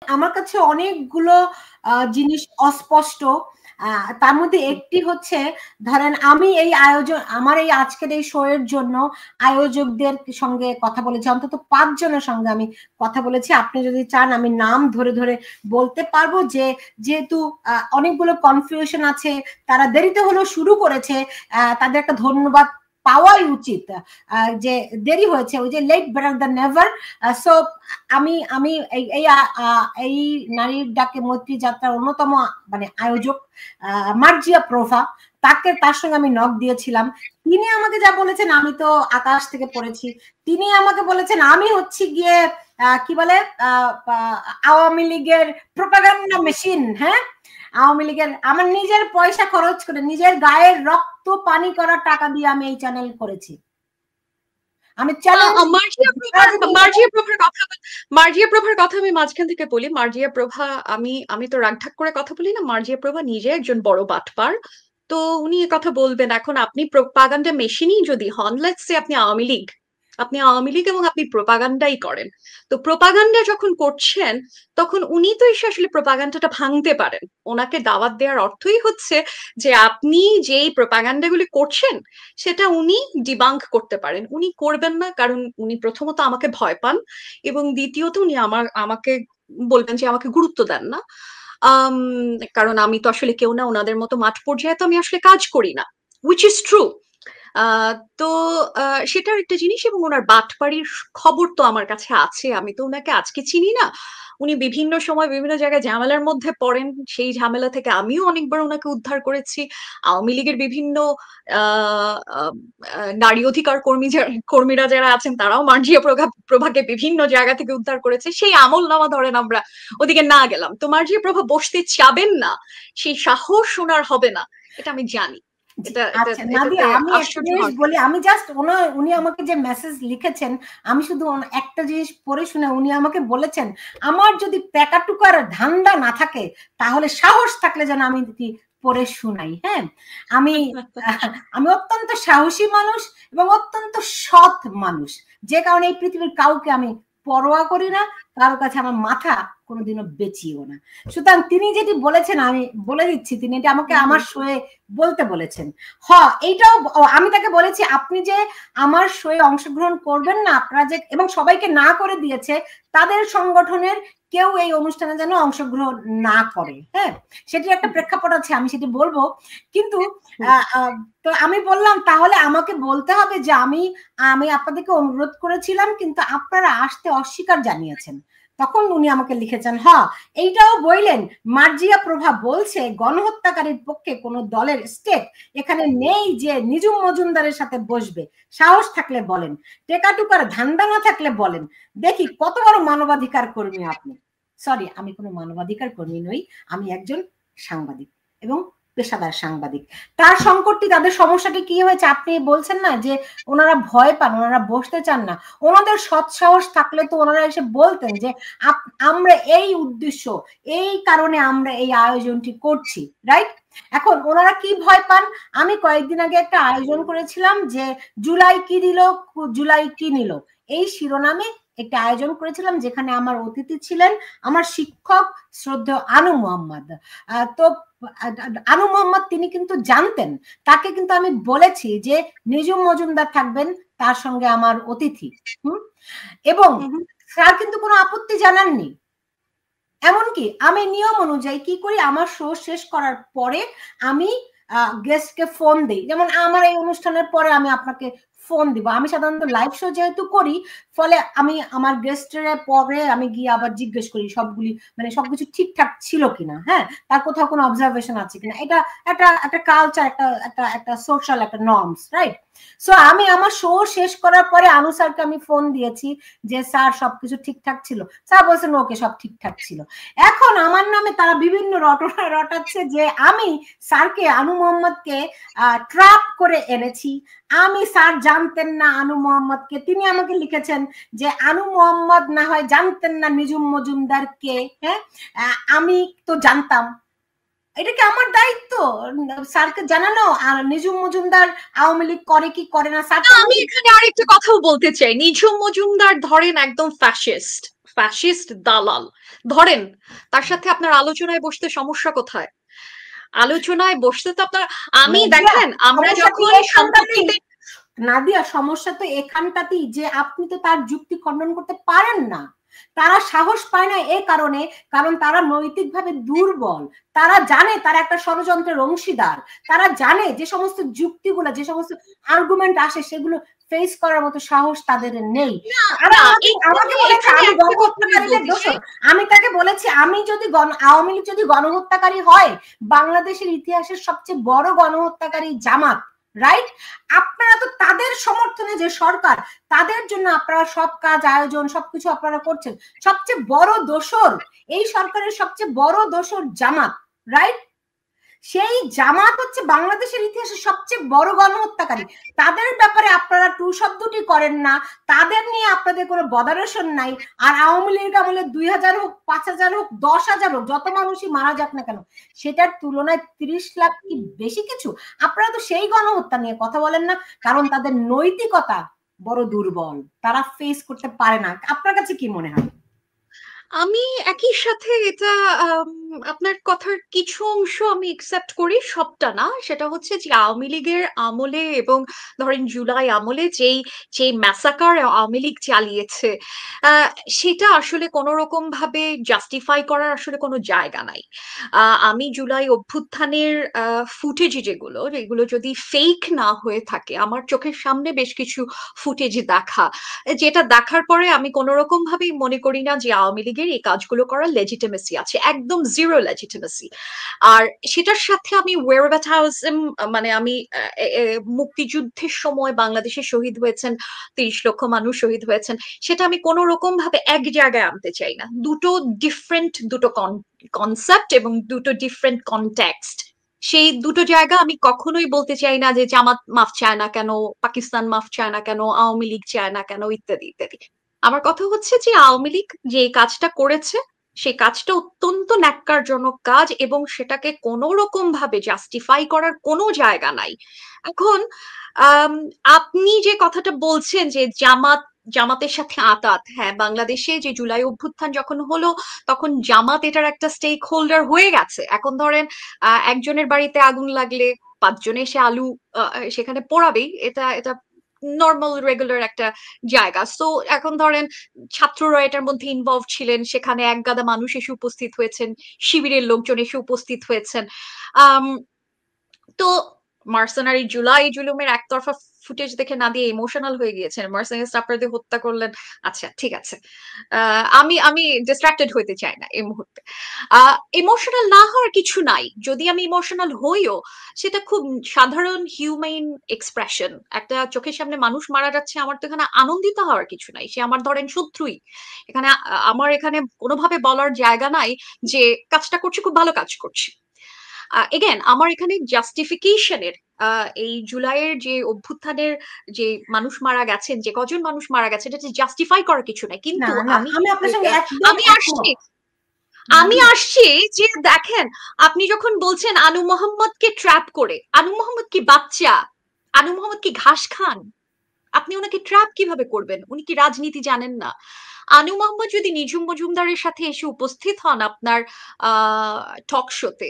আমার কাছে অনেকগুলো জিনিস অস্পষ্ট। তার মধ্যে একটি হচ্ছে, ধরেন আমি এই আয়োজন, আমার এই আজকের এই শো এর জন্য আয়োজকদের সঙ্গে কথা বলেছি, অন্তত 5 জনের সঙ্গে আমি কথা বলেছি। আপনি যদি চান আমি নাম ধরে ধরে বলতে পারবো, যে যেহেতু অনেকগুলো কনফিউশন আছে, তারা দেরিতে হলেও শুরু করেছে, তাদের একটা ধন্যবাদ পাওয়াই উচিত। যে দেরি হয়েছে, ওই যে late better than never. So আমি আমি এই নারীর ডাকে মৈত্রী যাত্রার অন্যতম মানে আয়োজক মার্জিয়া প্রভা, তার সঙ্গে আমি নক দিয়েছিলাম। তিনি আমাকে যা বলেছেন, আমি তো আকাশ থেকে পড়েছি। তিনি আমাকে বলেছেন আমি হচ্ছি গিয়ে কি বলে আওয়ামী লীগের প্রোপাগান্ডা মেশিন। হ্যাঁ, আওয়ামী লীগের, আমার নিজের পয়সা খরচ করে, নিজের গায়ের রক্ত পানি করা টাকা দিয়ে আমি এই চ্যানেল করেছি। আমি মার্জিয়া প্রভার কথা আমি মাঝখান থেকে বলি। মার্জিয়া প্রভা, আমি তো রাগঢাক করে কথা বলি না। মার্জিয়া প্রভা নিজে একজন বড় বাটপার, তো উনি এ কথা বলবেন। এখন আপনি প্রোপাগান্ডা মেশিনই যদি হন, লেটস সে আপনি আওয়ামী লীগ, এবং আপনি প্রোপাগান্ডাই করেন, তো প্রোপাগান্ডা যখন করছেন তখন উনি তো এসে আসলে প্রোপাগান্ডাটা ভাঙতে পারেন। ওনাকে দাওয়াত দেওয়ার অর্থই হচ্ছে যে আপনি যেই প্রোপাগান্ডাগুলি করছেন সেটা উনি ডিবাঙ্ক করতে পারেন। উনি করবেন না, কারণ উনি প্রথমত আমাকে ভয় পান, এবং দ্বিতীয়ত উনি আমাকে বলবেন যে আমাকে গুরুত্ব দেন না। কারণ আমি তো আসলে কেউ না, ওনাদের মতো মাঠ পর্যায়ে তো আমি আসলে কাজ করি না, উইচ ইজ ট্রু। তো সেটার একটা জিনিস। এবং ওনার বাটপাড়ির খবর তো আমার কাছে আছে, আমি তো ওনাকে আজকে চিনি না। উনি বিভিন্ন সময় বিভিন্ন জায়গায় ঝামেলার মধ্যে পড়েন, সেই ঝামেলা থেকে আমিও অনেকবার ওনাকে উদ্ধার করেছি। আওয়ামী লীগের বিভিন্ন নারী অধিকার কর্মীরা যারা আছেন তারাও মার্জিয়া প্রভাকে বিভিন্ন জায়গা থেকে উদ্ধার করেছে। সেই আমল নামা ধরেন আমরা ওদিকে না গেলাম, তো মার্জিয়া প্রভা বসতে চাবেন না, সেই সাহস ওনার হবে না, এটা আমি জানি। আচ্ছা নাদিয়া, আমি একটা জিনিস বলি, আমি জাস্ট উনি আমাকে যে মেসেজ লিখেছেন, আমি শুধু একটা জিনিস পড়ে শুনে, উনি আমাকে বলেছেন আমার যদি প্যাকাটুকার ধান্দা না থাকে তাহলে সাহস থাকলে যেন আমি পড়ে শুনাই। হ্যাঁ, আমি অত্যন্ত সাহসী মানুষ এবং অত্যন্ত সৎ মানুষ, যে কারণে এই পৃথিবীর কাউকে আমি পরোয়া করি না, কারো কাছে আমার মাথা কোনোদিনও বেচিও না। সুতরাং তিনি যেটি বলেছেন আমি বলে দিচ্ছি, তিনি এটা আমাকে আমার শোয়ে বলতে বলেছেন। এইটাও আমি তাকে বলেছি আপনি যে আমার শোয়ে অংশগ্রহণ করবেন না, আপনারা যে, এবং সবাইকে না করে দিয়েছে, তাদের সংগঠনের কেউ এই অনুষ্ঠানে যেন অংশগ্রহণ না করে। হ্যাঁ, সেটির একটা প্রেক্ষাপট আছে, আমি সেটি বলবো। কিন্তু তো আমি বললাম তাহলে আমাকে বলতে হবে যে আমি আপনাদেরকে অনুরোধ করেছিলাম কিন্তু আপনারা আসতে অস্বীকার জানিয়েছেন। তখন উনি আমাকে লিখেছেন, এইটাও বললেন মার্জিয়া প্রভা বলছে গণহত্যাকারীর পক্ষে কোন দলের স্টেট এখানে নেই যে নিজুম মজুমদারের সাথে বসবে, সাহস থাকলে বলেন, টেকাটুকার ধান্দা না থাকলে বলেন। দেখি কত বড় মানবাধিকার কর্মী আপনি। সরি, আমি কোনো মানবাধিকার কর্মী নই, আমি একজন সাংবাদিক এবং পেশাদার সাংবাদিক। তার সংকটটি, তাদের সমস্যাটি কি হয়েছে আপনি বলছেন না যে ওনারা ভয় পান, ওনারা বসতে চান না। ওনাদের সৎসাহস থাকলে তো ওনারা এসে বলতেন যে আমরা এই উদ্দেশ্য, এই কারণে আমরা এই আয়োজনটি করছি, রাইট? এখন ওনারা কি ভয় পান? আমি কয়েকদিন আগে একটা আয়োজন করেছিলাম যে জুলাই কি দিল, জুলাই কি নিল, এই শিরোনামে একটা আয়োজন করেছিলাম, যেখানে আমার অতিথি ছিলেন আমার শিক্ষক শ্রদ্ধেয় আনু মোহাম্মদ। তো আনু মোহাম্মদ তিনি কিন্তু জানতেন, তাকে কিন্তু আমি বলেছি যে নিজুম মজুমদার থাকবেন তার সঙ্গে আমার অতিথি। এবং স্যার কিন্তু কোনো আপত্তি জানাননি। এমনকি আমি নিয়ম অনুযায়ী কি করি, আমার শো শেষ করার পরে আমি গেস্টকে ফোন দিই, যেমন আমার এই অনুষ্ঠানের পরে আমি আপনাকে ফোন দিব। আমি সাধারণত লাইভ শো যেহেতু করি, ফলে আমি আমার গেস্টের পরে আমি গিয়ে আবার জিজ্ঞেস করি সবগুলি, মানে সবকিছু ঠিকঠাক ছিল কিনা, হ্যাঁ, তার কোথাও কোনো অবজারভেশন আছে কিনা। এটা একটা কালচার, একটা সোশ্যাল একটা নর্মস, রাইট? সো আমি আমার শো শেষ করার পরে আনু স্যারকে আমি ফোন দিয়েছি যে স্যার সবকিছু ঠিকঠাক ছিল। স্যার বলছেন ওকে, সব ঠিকঠাক ছিল। এখন আমার নামে তারা বিভিন্ন রটনা রটাচ্ছে যে আমি স্যারকে, আনু মোহাম্মদকে ট্র্যাপ করে এনেছি। আমি স্যার জানতেন না আনু মোহাম্মদকে। তিনি আমাকে লিখেছেন যে আনু মোহাম্মদ না হয় জানতেন না নিজুম মজুমদার কে, হ্যাঁ, আমি তো জানতাম। এটা কি আমার দায়িত্ব স্যারকে জানানো আর নিজুম মজুমদার আওয়ামী লীগ করে কি করে না? স্যার, আমি এখানে আরেকটা কথাও বলতে চাই। নিজুম মজুমদার ধরেন একদম ফ্যাসিস্ট, ফ্যাসিস্ট দালাল, ধরেন তার সাথে আপনার আলোচনায় বসতে সমস্যা কোথায়? আলোচনায় বসতে তো আপনার, আমি দেখেন আমরা যখন সম্পত্তিতে, নাদিয়া সমস্যা তো এখানটাতেই যে আপনি তো তার যুক্তি খণ্ডন করতে পারেন না। তারা সাহস পায় না এই কারণে, কারণ তারা নৈতিকভাবে দুর্বল। তারা জানে তারা একটা ষড়যন্ত্রের অংশীদার। তারা জানে যে সমস্ত যুক্তিগুলো, যে সমস্ত আর্গুমেন্ট আসে সেগুলো ফেস করার মতো সাহস তাদের নেই। আমি তাকে বলেছি, আমি যদি আওয়ামী লীগ যদি গণহত্যাকারী হয়, বাংলাদেশের ইতিহাসের সবচেয়ে বড় গণহত্যাকারী জামাত, রাইট? আপনারা তো তাদের সমর্থনে যে সরকার, তাদের জন্য আপনারা সব কাজ আয়োজন সবকিছু আপনারা করছেন। সবচেয়ে বড় দোষর এই সরকারের, সবচেয়ে বড় দোষর জামাত, রাইট? সেই জামাত হচ্ছে বাংলাদেশের ইতিহাসে সবচেয়ে বড় গণহত্যাকারী। তাদের ব্যাপারে আপনারা টু শব্দটি করেন না, তাদের নিয়ে আপনাদের কোনো বদারেশন নাই। আর আওয়ামী লীগ আমলে 2000 হোক, 5000 হোক, 10,000 হোক, যত মানুষই মারা যাক না কেন, সেটার তুলনায় 30 লাখ কি বেশি কিছু? আপনারা তো সেই গণহত্যা নিয়ে কথা বলেন না, কারণ তাদের নৈতিকতা বড় দুর্বল, তারা ফেস করতে পারে না। আপনার কাছে কি মনে হয়? আমি একই সাথে এটা আপনার কথার কিছু অংশ আমি একসেপ্ট করি, সবটা না। সেটা হচ্ছে যে আওয়ামী লীগের আমলে এবং ধরেন জুলাই আমলে যেই যেই ম্যাসাকার আওয়ামী লীগ চালিয়েছে, সেটা আসলে কোনো রকম ভাবে জাস্টিফাই করার আসলে কোনো জায়গা নাই। আমি জুলাই অভ্যুত্থানের ফুটেজ যেগুলো যেগুলো যদি ফেক না হয়ে থাকে, আমার চোখের সামনে বেশ কিছু ফুটেজ দেখা, যেটা দেখার পরে আমি কোনো রকম ভাবেই মনে করি না যে আওয়ামী লীগের এই কাজগুলো করার লেজিটিমেসি আছে, একদম জিরো লেজিটিমেসি। আর সেটার সাথে আমি ওয়েরবাটাউজম, মানে আমি মুক্তিযুদ্ধের সময় বাংলাদেশে শহীদ হয়েছেন 30 লক্ষ মানুষ শহীদ হয়েছেন, সেটা আমি কোনো রকম ভাবে এক জায়গায় আনতে চাই না। দুটো ডিফারেন্ট, দুটো কনসেপ্ট এবং দুটো ডিফারেন্ট কনটেক্সট। সেই দুটো জায়গা আমি কখনোই বলতে চাই না যে জামাত মাফ চায় না কেন, পাকিস্তান মাফ চায় না কেন, আওয়ামী লীগ চায় না কেন, ইত্যাদি ইত্যাদি। আমার কথা হচ্ছে যে আওয়ামী লীগ যে কাজটা করেছে, সেই কাজটা অত্যন্ত ন্যাক্কারজনক কাজ এবং সেটাকে কোনো রকম ভাবে জাস্টিফাই করার কোনো জায়গা নাই। এখন আম, আপনি যে কথাটা বলছেন যে জামাতের সাথে আতাত, হ্যাঁ, বাংলাদেশে যে জুলাই অভ্যুত্থান যখন হলো তখন জামাত এটার একটা স্টেক হোল্ডার হয়ে গেছে। এখন ধরেন একজনের বাড়িতে আগুন লাগলে 5 জনে এসে আলু সেখানে পোড়াবেই, এটা এটা নর্মাল রেগুলার একটা জায়গা। সো এখন ধরেন ছাত্ররা এটার মধ্যে ইনভলভ ছিলেন, সেখানে এক গাদা মানুষ এসে উপস্থিত হয়েছেন, শিবিরের লোকজন এসে উপস্থিত হয়েছেন। আম, তো মার্সেনারি জুলাই জুলুমের একতরফা ফুটেজ দেখে না দিয়ে ইমোশনাল হয়ে গিয়েছেন, মার্সেনারি স্টাফারদের হত্যা করলেন। আচ্ছা ঠিক আছে, আমি আমি ডিস্ট্রাক্টেড হইতে চাই না এই মুহূর্তে। ইমোশনাল না হওয়ার কিছু নাই, যদি আমি ইমোশনাল হইও সেটা খুব সাধারণ হিউম্যান এক্সপ্রেশন। একটা চোখের সামনে মানুষ মারা যাচ্ছে, আমার তো এখানে আনন্দিত হওয়ার কিছু নাই, সে আমার ধরেন শত্রুই। এখানে আমার এখানে কোনোভাবে বলার জায়গা নাই যে কাজটা করছি খুব ভালো কাজ করছি। এগেন আমার এখানে জাস্টিফিকেশনের, এই জুলাইয়ের যে অভ্যুত্থানের যে মানুষ মারা গেছেন, যে কজন মানুষ মারা গেছেন, এটা জাস্টিফাই করার কিছু নাই। কিন্তু আমি আসছি যে দেখেন, আপনি যখন বলছেন আনু মোহাম্মদকে ট্র্যাপ করে, আনু মোহাম্মদ কি বাচ্চা? আনু মোহাম্মদ কি ঘাস খান? আপনি ওনাকে ট্র্যাপ কিভাবে করবেন? উনি কি রাজনীতি জানেন না? আনু মোহাম্মদ যদি নিঝুম মজুমদারের সাথে এসে উপস্থিত হন আপনার টক শোতে,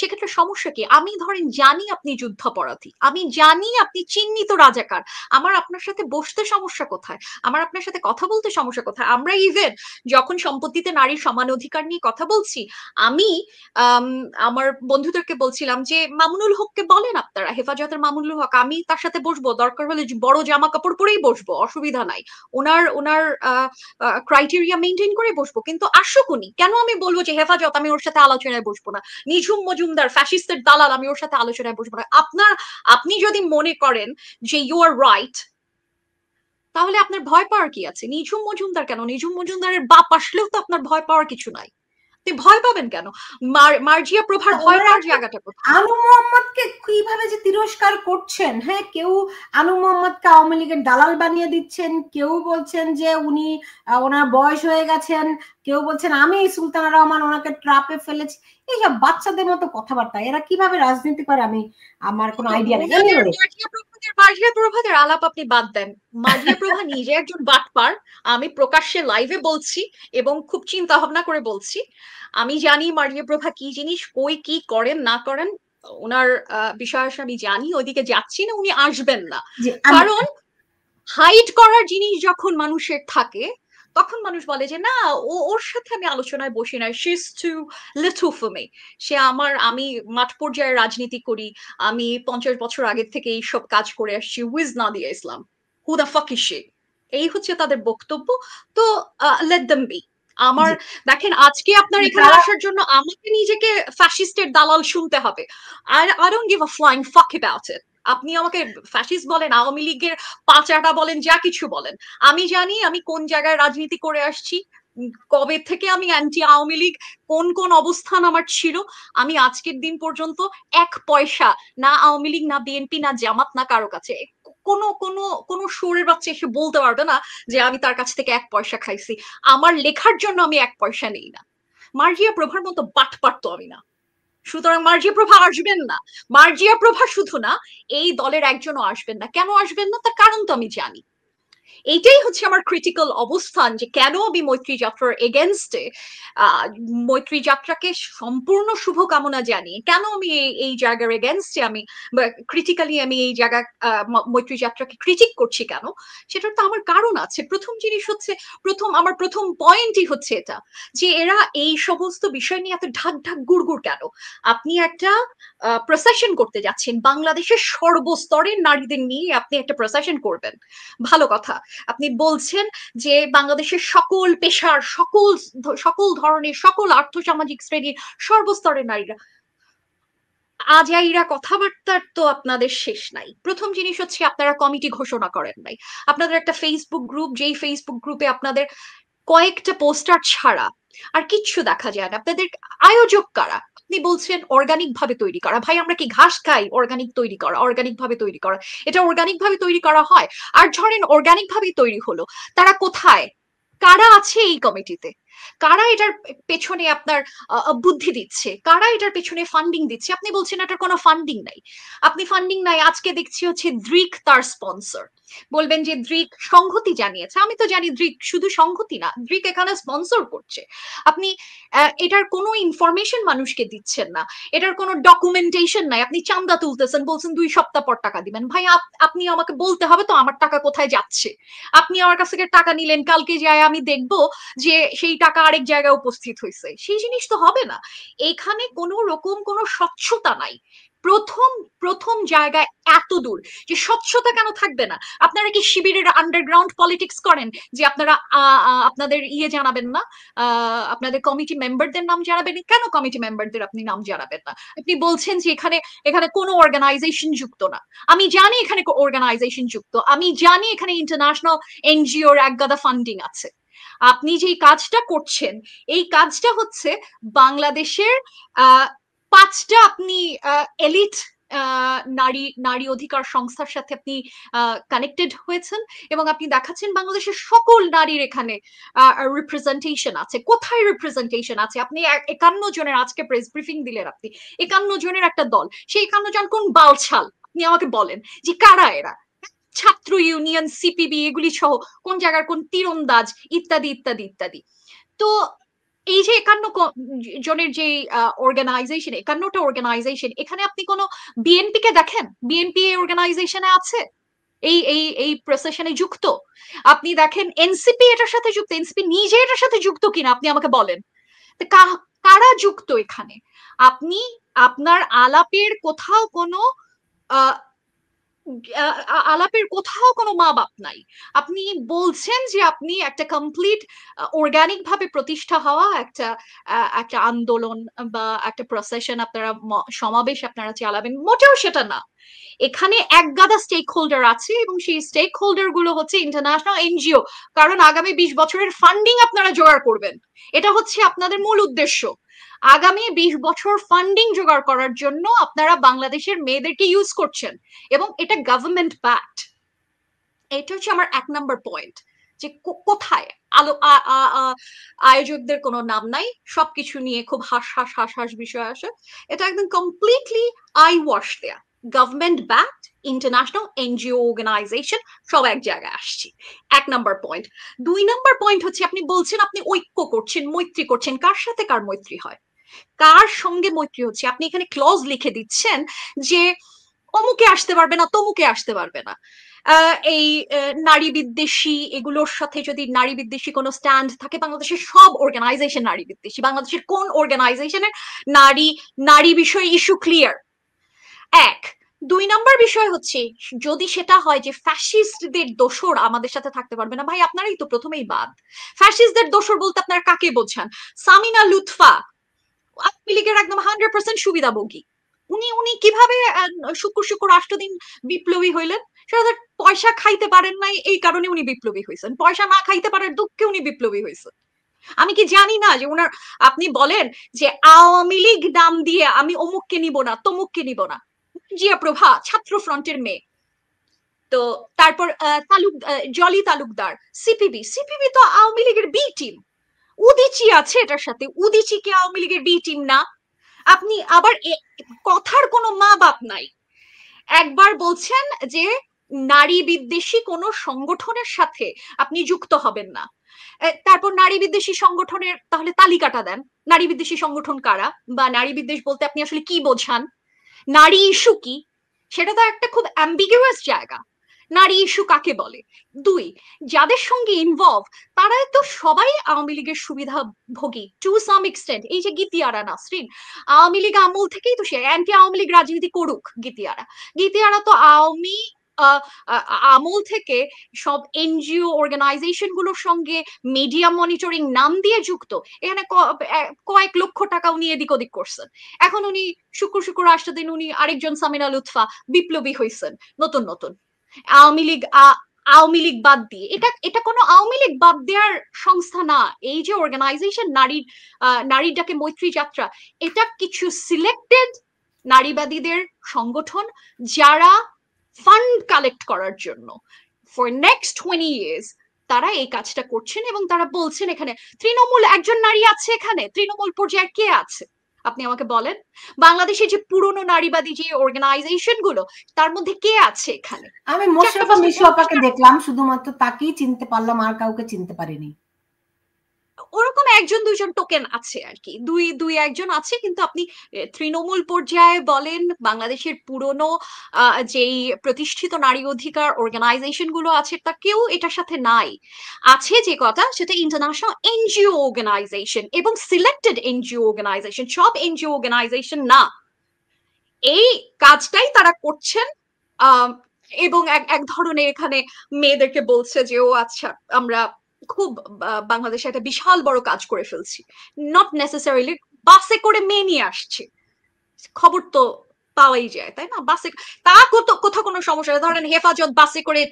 সেক্ষেত্রে সমস্যা কি? আমি ধরেন জানি আপনি যুদ্ধাপরাধী, আমি জানি আপনি চিহ্নিত রাজাকার, আমার আপনার সাথে বসতে সমস্যা কোথায়? আমার আপনার সাথে কথা বলতে সমস্যা কোথায়? আমরা ইভেন যখন সম্পত্তিতে নারীর সমান অধিকার নিয়ে কথা বলছি, আমি আমার বন্ধুদেরকে বলছিলাম যে মামুনুল হককে বলেন আপনারা, হেফাজতের মামুনুল হক, আমি তার সাথে বসবো, দরকার হলে বড় জামা কাপড় পরেই বসবো, অসুবিধা নাই, ওনার ওনার ক্রাইটেরিয়া মেনটেন করে বসবো। কিন্তু আসুক উনি, কেন আমি বলবো যে হেফাজত আমি ওর সাথে আলোচনায় বসবো না, নিঝুম মজুমদার ফ্যাসিস্টের দালাল আমি ওর সাথে আলোচনায় বসবো না? আপনি যদি মনে করেন যে ইউ আর রাইট, তাহলে আপনার ভয় পাওয়ার কি আছে? নিঝুম মজুমদার কেন, নিঝুম মজুমদারের বাপ আসলেও তো আপনার ভয় পাওয়ার কিছু নাই, আপনি ভয় পাবেন কেন? মার্জিয়া প্রভার ভয় পাওয়ার জায়গাটা কোথায়? আনু মোহাম্মদকে কিভাবে যে তিরস্কার করছেন, হ্যাঁ, কেউ আনু মোহাম্মদকে আওয়ামী লীগের দালাল বানিয়ে দিচ্ছেন, কেউ বলছেন যে উনি ওনার বয়স হয়ে গেছেন, কেউ বলছেন আমি সুলতানা রহমান ওনাকে ট্রাপে ফেলেছি। এইসব বাচ্চাদের মতো কথাবার্তা, এরা কিভাবে রাজনীতি করে আমি আমার কোনো আইডিয়া নেই। মার্জিয়া প্রভাদের আলাপ আপনি বাদ দেন। মার্জিয়া প্রভা নিজে একজন বাটপার, আমি প্রকাশ্যে লাইভে বলছি এবং খুব চিন্তা ভাবনা করে বলছি। আমি জানি মার্জিয়া প্রভা কি জিনিস, কই কি করেন না করেন, ওনার বিষয় আমি জানি, ওইদিকে যাচ্ছি না, উনি আসবেন না। কারণ হাইড করার জিনিস যখন মানুষের থাকে তখন মানুষ বলে যে না, ওর সাথে আমি আলোচনায় বসি না, she is too little for me. আমি মাঠ পর্যায়ে রাজনীতি করি, আমি 50 বছর আগে থেকে এইসব কাজ করে আসছি, who's Nadia Islam, who the fuck is she, এই হচ্ছে তাদের বক্তব্য। তো লেট দেম বি। আমার দেখেন, আজকে আপনার এখানে আসার জন্য আমাকে নিজেকে ফ্যাসিস্টের দালাল শুনতে হবে। I don't give a flying fuck about it. আপনি আমাকে ফ্যাসিস্ট বলেন, আওয়ামী লীগের পাচাটা বলেন, যা কিছু বলেন, আমি জানি আমি কোন জায়গায় রাজনীতি করে আসছি, কবে থেকে আমি অ্যান্টি আওয়ামী লীগ, কোন কোন অবস্থান আমার ছিল। আমি আজকের দিন পর্যন্ত এক পয়সা না আওয়ামী লীগ, না বিএনপি, না জামাত, না কারো কাছে কোনো কোনো কোনো সুরের বাচ্চা এসে বলতে পারবে না যে আমি তার কাছ থেকে এক পয়সা খাইছি। আমার লেখার জন্য আমি এক পয়সা নেই না। মার্জিয়া প্রভার মতো বাটপার তো আমি না। সুতরাং মার্জিয়া প্রভা আসবেন না। মার্জিয়া প্রভা শুধু না, এই দলের একজনও আসবেন না। কেন আসবেন না তার কারণ তো আমি জানি। এইটাই হচ্ছে আমার ক্রিটিক্যাল অবস্থান, যে কেন আমি মৈত্রী যাত্রার এগেনস্টে, মৈত্রী যাত্রাকে সম্পূর্ণ শুভকামনা জানিয়ে কেন আমি এই জায়গার এগেনস্টে, আমি ক্রিটিক্যালি আমি এই জায়গা মৈত্রী যাত্রাকে ক্রিটিক করছি কেন, সেটার তো আমার কারণ আছে। প্রথম জিনিস হচ্ছে, আমার প্রথম পয়েন্টই হচ্ছে এটা, যে এরা এই সমস্ত বিষয় নিয়ে এত ঢাক ঢাক গুড় কেন। আপনি একটা প্রসেশন করতে যাচ্ছেন, বাংলাদেশের সর্বস্তরের নারীদের নিয়ে আপনি একটা প্রসেশন করবেন, ভালো কথা। আপনি বলছেন যে বাংলাদেশের সকল পেশার, সকল ধরনের, সকল আর্থসামাজিক শ্রেণীর সর্বস্তরের নারীরা, আজাইরা কথাবার্তার তো আপনাদের শেষ নাই। প্রথম জিনিস হচ্ছে আপনারা কমিটি ঘোষণা করেন নাই। আপনাদের একটা ফেসবুক গ্রুপ, যেই ফেসবুক গ্রুপে আপনাদের কয়েকটা পোস্টার ছাড়া আর কিচ্ছু দেখা যায় না। আপনাদের আয়োজক কারা? আপনি বলছেন অর্গানিক ভাবে তৈরি করা। ভাই, আমরা কি ঘাস খাই? অর্গানিক তৈরি করা, অর্গানিক ভাবে তৈরি করা, এটা অর্গানিক ভাবে তৈরি করা হয়? আর ধরেন অর্গানিক ভাবে তৈরি হলো, তারা কোথায়? কারা আছে এই কমিটিতে? কারা এটার পেছনে আপনার বুদ্ধি দিচ্ছে? কারা এটার পেছনে ফান্ডিং দিচ্ছে? আপনি বলছেন এটার কোনো ফান্ডিং নাই। আপনি ফান্ডিং নাই, আজকে দেখছি হচ্ছে দৃক তার স্পন্সর। বলবেন যে দৃক সংহতি জানিয়েছে, আমি তো জানি দৃক শুধু সংহতি না, দৃক এখানে স্পন্সর করছে। আপনি এটার কোনো ইনফরমেশন মানুষকে দিচ্ছেন না, এটার কোনো ডকুমেন্টেশন নাই। আপনি চান্দা তুলতেছেন, বলছেন 2 সপ্তাহ পর টাকা দিবেন। ভাই, আপনি আমাকে বলতে হবে তো আমার টাকা কোথায় যাচ্ছে। আপনি আমার কাছ থেকে টাকা নিলেন, কালকে যায় আমি দেখবো যে সেই টাকা আরেক জায়গায় উপস্থিত হয়েছে, সেই জিনিস তো হবে না। এখানে কোনো রকম কোনো স্বচ্ছতা নাই। প্রথম প্রথম জায়গায় এত দূর, যে স্বচ্ছতা কেন থাকবে না? আপনারা কি শিবিরের আন্ডারগ্রাউন্ড পলিটিক্স করেন, যে আপনারা আপনাদের জানাবেন না, আপনাদের কমিটি মেম্বারদের নাম জানাবেন? কেন কমিটি মেম্বারদের আপনি নাম জানাবেন না? আপনি বলছেন যে এখানে এখানে কোনো অর্গানাইজেশন যুক্ত না। আমি জানি এখানে অর্গানাইজেশন যুক্ত, আমি জানি এখানে ইন্টারন্যাশনাল এনজিওর একগাদা ফান্ডিং আছে। আপনি যে কাজটা করছেন, এই কাজটা হচ্ছে বাংলাদেশের 5টা আপনি এলিট নারী নারী অধিকার সংস্থার সাথে আপনি কানেক্টেড হয়েছেন, এবং আপনি দেখাচ্ছেন বাংলাদেশের সকল নারীর এখানে রিপ্রেজেন্টেশন আছে। কোথায় রিপ্রেজেন্টেশন আছে? আপনি 51 জনের আজকে প্রেস ব্রিফিং দিলেন, আপনি 51 জনের একটা দল, সেই 51 জন কোন বালছাল? আপনি আমাকে বলেন যে কারা এরা? ছাত্র ইউনিয়ন, সিপিবি, এগুলি সহ কোন জায়গার কোন তীরন্দাজ, ইত্যাদি ইত্যাদি ইত্যাদি। তো এই যে 51 জনের যে অর্গানাইজেশন, 51টা অর্গানাইজেশন, এখানে আপনি কোনো বিএনপি কে দেখেন? বিএনপি এই অর্গানাইজেশনে আছে, এই এই এই প্রসেশনে যুক্ত? আপনি দেখেন এনসিপি এটার সাথে যুক্ত? এনসিপি নিজে এটার সাথে যুক্ত কিনা আপনি আমাকে বলেন। কারা যুক্ত এখানে? আপনি আপনার আলাপের কোথাও কোনো আলাপের কোথাও কোনো মা বাপ নাই। আপনি বলছেন যে আপনি একটা কমপ্লিট অর্গানিক ভাবে প্রতিষ্ঠা হওয়া একটা একটা আন্দোলন বা একটা প্রসেশন, আপনারা সমাবেশ আপনারা চালাবেন, মোটেও সেটা না। এখানে একগাদা স্টেক হোল্ডার আছে, এবং সেই স্টেক হোল্ডার গুলো হচ্ছে ইন্টারন্যাশনাল এনজিও। কারণ আগামী 20 বছরের ফান্ডিং আপনারা জোগাড় করবেন, এটা হচ্ছে আপনাদের মূল উদ্দেশ্য। আগামী 20 বছর ফান্ডিং জোগাড় করার জন্য আপনারা বাংলাদেশের মেয়েদেরকে ইউজ করছেন, এবং এটা গভর্নমেন্ট ব্যাকড। এটা হচ্ছে আমার 1 নম্বর পয়েন্ট, যে কোথায় আয়োজকদের কোনো নাম নাই, সবকিছু নিয়ে খুব হাস হাস হাস হাস বিষয় আসে। এটা একদম কমপ্লিটলি আই ওয়াশ দেয়া। Government backed international NGO organisation সব এক জায়গায় আসছি। 1 নাম্বার পয়েন্ট। 2 নাম্বার পয়েন্ট হচ্ছে আপনি বলছেন আপনি ঐক্য করছেন, মৈত্রী করছেন। কার সাথে কার মৈত্রী হয়, কার সঙ্গে মৈত্রী হচ্ছে? আপনি এখানে ক্লজ লিখে দিচ্ছেন যে অমুকে আসতে পারবে না, তমুকে আসতে পারবে না। এই নারী বিদ্বেষী এগুলোর সাথে যদি নারী বিদ্বেষী কোনো স্ট্যান্ড থাকে, বাংলাদেশের সব অর্গানাইজেশন নারী বিদ্বেষী। বাংলাদেশের কোন অর্গানাইজেশনের নারী বিষয়ে ইস্যু ক্লিয়ার? 1। 2 নাম্বার বিষয় হচ্ছে যদি সেটা হয় যে ফ্যাসিস্টদের দোসর আমাদের সাথে থাকতে পারবে না, ভাই আপনারাই তো প্রথমেই বাদ। ফ্যাসিস্টদের দোসর বলতে আপনারা কাকে বোঝান? সামিনা লুৎফা আওয়ামী লীগের একদম 100% সুবিধাভোগী। উনি কিভাবে শুক্র 8 দিন বিপ্লবী হইলেন? সেটা পয়সা খাইতে পারেন নাই, এই কারণে উনি বিপ্লবী হয়েছেন। পয়সা না খাইতে পারার দুঃখে উনি বিপ্লবী হয়েছেন। আমি কি জানি না যে উনার, আপনি বলেন যে আওয়ামী লীগ নাম দিয়ে আমি অমুককে নিব না, তমুককে নিব না। জিয়া প্রভা ছাত্র ফ্রন্টের মেয়ে। তো তারপর জলি তালুকদার সিপিবি তো আওয়ামী লীগের বি টিম। উদিচি আছে এটার সাথে, উদিচি কি আওয়ামী লীগের বি টিম না? আপনি আবার কথার কোনো মা বাপ নাই। একবার বলছেন যে নারী বিদ্বেষী কোনো সংগঠনের সাথে আপনি যুক্ত হবেন না, তারপর নারী বিদ্বেষী সংগঠনের তাহলে তালিকাটা দেন, নারী বিদ্বেষী সংগঠন কারা, বা নারী বিদ্বেষ বলতে আপনি আসলে কি বোঝান, নারী ইস্যু কি, সেটা তো একটা খুব অ্যাম্বিগুয়াস জায়গা। নারী ইস্যু কাকে বলে? 2, যাদের সঙ্গে ইনভলভ তারা তো সবাই আওয়ামী লীগের সুবিধাভোগী টু সাম এক্সটেন্ট। এই যে গীতিয়ারা নাসরিন, আওয়ামী লীগ আমল থেকেই তো সে অ্যান্টি আওয়ামী লীগ রাজনীতি করুক। গীতিয়ারা তো আওয়ামী আমল থেকে সব এনজিও অর্গানাইজেশন গুলোর সঙ্গে মিডিয়া মনিটরিং নাম দিয়ে যুক্ত। এখানে কয়েক লক্ষ টাকা উনি এদিক ওদিক করছেন। এখন উনি শুক্র 8 দিন উনি আরেকজন সামিনা লুৎফা বিপ্লবী হয়েছেন নতুন নতুন। আওয়ামী লীগ বাদ দিয়ে, এটা কোনো আওয়ামী লীগ বাদ দেওয়ার সংস্থা না। এই যে অর্গানাইজেশন নারীর ডাকে মৈত্রী যাত্রা, এটা কিছু সিলেক্টেড নারীবাদীদের সংগঠন যারা ফান্ড কালেক্ট করার জন্য ফর নেক্সট 20 years তারা এই কাজটা করছেন। এবং তারা বলছেন এখানে তৃণমূল একজন নারী আছে, এখানে তৃণমূল পর্যায়ে কে আছে আপনি আমাকে বলেন? বাংলাদেশে যে পুরনো নারীবাদী যে অর্গানাইজেশন গুলো তার মধ্যে কে আছে এখানে? আমি মোশাররফা মিশু আপাকে দেখলাম, শুধুমাত্র তাকেই চিনতে পারলাম, আর কাউকে চিনতে পারিনি। ওরকম 1-2 টোকেন আছে আর কি, দুই একজন আছে, কিন্তু আপনি তৃণমূল পর্যায়ে বলেন বাংলাদেশের পুরনো যেই প্রতিষ্ঠিত নারী অধিকার অর্গানাইজেশন গুলো আছে তা কেউ এটার সাথে নাই। আছে যে কথা সেটা ইন্টারন্যাশনাল এনজিও অর্গানাইজেশন এবং সিলেক্টেড এনজিও অর্গানাইজেশন, সব এনজিও অর্গানাইজেশন না। এই কাজটাই তারা করছেন। এবং এক ধরনের এখানে মেয়েদেরকে বলছে যে ও আচ্ছা আমরা খুব বাংলাদেশে একটা বিশাল বড় কাজ করে ফেলছি, নট নেসেসারিলি বাসে করে মেয়ে নিয়ে আসছে, খবর তো পাওয়াই যায় তাই না? বাসে তা কোথাও কোনো সমস্যা, ধরেন হেফাজত বাসে করে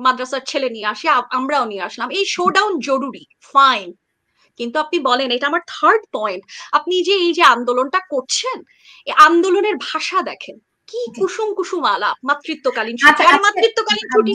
মাদ্রাসার ছেলে নিয়ে আসে, আমরাও নিয়ে আসলাম, এই শোডাউন জরুরি, ফাইন। কিন্তু আপনি বলেন, এটা আমার থার্ড পয়েন্ট, আপনি যে এই যে আন্দোলনটা করছেন, এই আন্দোলনের ভাষা দেখেন কি কুসুম কুসুম আলাপ, মাতৃত্বকালীন ছুটি। আরে মাতৃত্বকালীন ছুটি